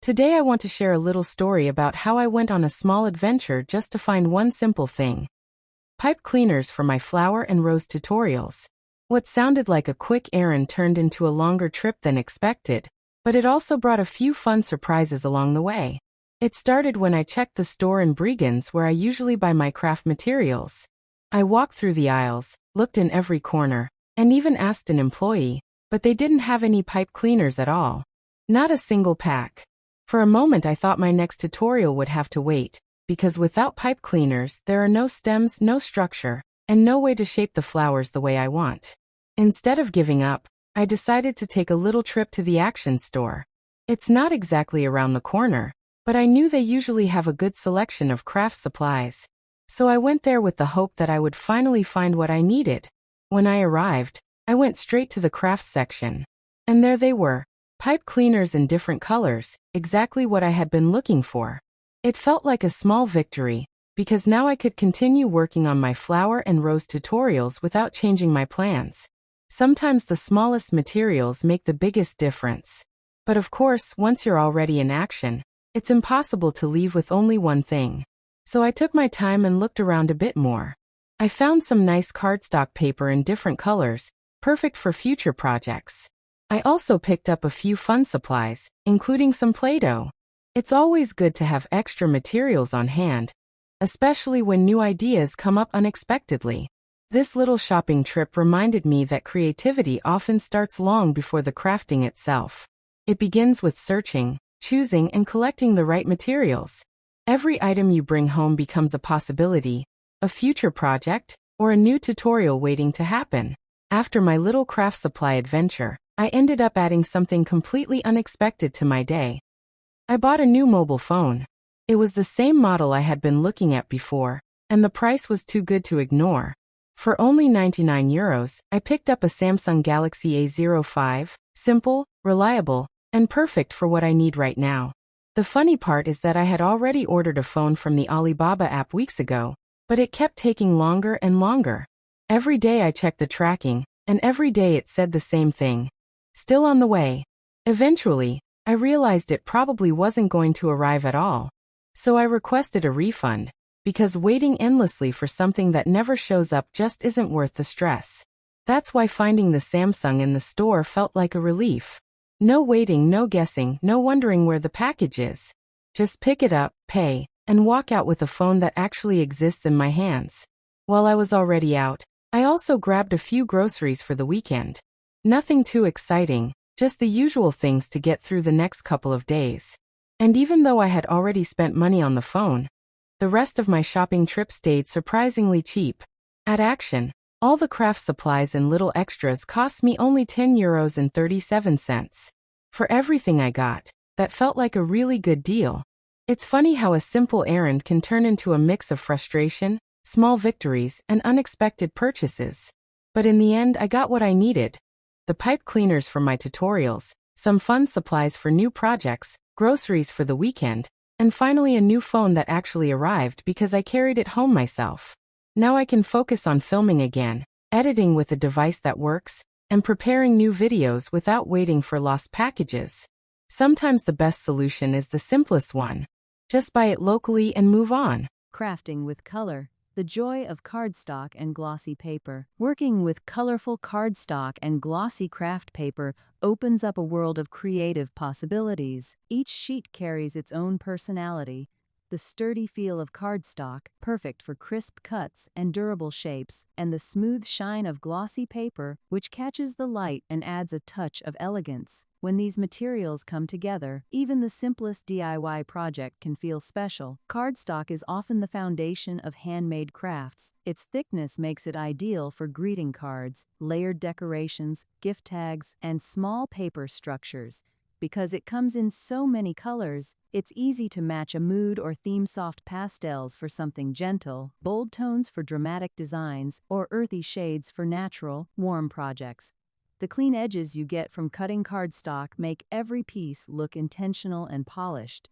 Today I want to share a little story about how I went on a small adventure just to find one simple thing. Pipe cleaners for my flower and rose tutorials. What sounded like a quick errand turned into a longer trip than expected, but it also brought a few fun surprises along the way. It started when I checked the store in Bregenz where I usually buy my craft materials. I walked through the aisles, looked in every corner, and even asked an employee, but they didn't have any pipe cleaners at all. Not a single pack. For a moment I thought my next tutorial would have to wait, because without pipe cleaners there are no stems, no structure, and no way to shape the flowers the way I want. Instead of giving up, I decided to take a little trip to the Action store. It's not exactly around the corner, but I knew they usually have a good selection of craft supplies. So I went there with the hope that I would finally find what I needed. When I arrived, I went straight to the craft section. And there they were. Pipe cleaners in different colors, exactly what I had been looking for. It felt like a small victory, because now I could continue working on my flower and rose tutorials without changing my plans. Sometimes the smallest materials make the biggest difference. But of course, once you're already in action, it's impossible to leave with only one thing. So I took my time and looked around a bit more. I found some nice cardstock paper in different colors, perfect for future projects. I also picked up a few fun supplies, including some Play-Doh. It's always good to have extra materials on hand, especially when new ideas come up unexpectedly. This little shopping trip reminded me that creativity often starts long before the crafting itself. It begins with searching, choosing, and collecting the right materials. Every item you bring home becomes a possibility, a future project, or a new tutorial waiting to happen. After my little craft supply adventure, I ended up adding something completely unexpected to my day. I bought a new mobile phone. It was the same model I had been looking at before, and the price was too good to ignore. For only €99, I picked up a Samsung Galaxy A05, simple, reliable, and perfect for what I need right now. The funny part is that I had already ordered a phone from the Alibaba app weeks ago, but it kept taking longer and longer. Every day I checked the tracking, and every day it said the same thing. Still on the way. Eventually, I realized it probably wasn't going to arrive at all. So I requested a refund, because waiting endlessly for something that never shows up just isn't worth the stress. That's why finding the Samsung in the store felt like a relief. No waiting, no guessing, no wondering where the package is. Just pick it up, pay, and walk out with a phone that actually exists in my hands. While I was already out, I also grabbed a few groceries for the weekend. Nothing too exciting, just the usual things to get through the next couple of days. And even though I had already spent money on the phone, the rest of my shopping trip stayed surprisingly cheap. At Action, all the craft supplies and little extras cost me only €10.37. For everything I got, that felt like a really good deal. It's funny how a simple errand can turn into a mix of frustration, small victories, and unexpected purchases. But in the end I got what I needed. The pipe cleaners for my tutorials, some fun supplies for new projects, groceries for the weekend, and finally a new phone that actually arrived because I carried it home myself. Now I can focus on filming again, editing with a device that works, and preparing new videos without waiting for lost packages. Sometimes the best solution is the simplest one. Just buy it locally and move on. Crafting with color. The joy of cardstock and glossy paper. Working with colorful cardstock and glossy craft paper opens up a world of creative possibilities. Each sheet carries its own personality. The sturdy feel of cardstock, perfect for crisp cuts and durable shapes, and the smooth shine of glossy paper, which catches the light and adds a touch of elegance. When these materials come together, even the simplest DIY project can feel special. Cardstock is often the foundation of handmade crafts. Its thickness makes it ideal for greeting cards, layered decorations, gift tags, and small paper structures. Because it comes in so many colors, it's easy to match a mood or theme. Soft pastels for something gentle, bold tones for dramatic designs, or earthy shades for natural, warm projects. The clean edges you get from cutting cardstock make every piece look intentional and polished.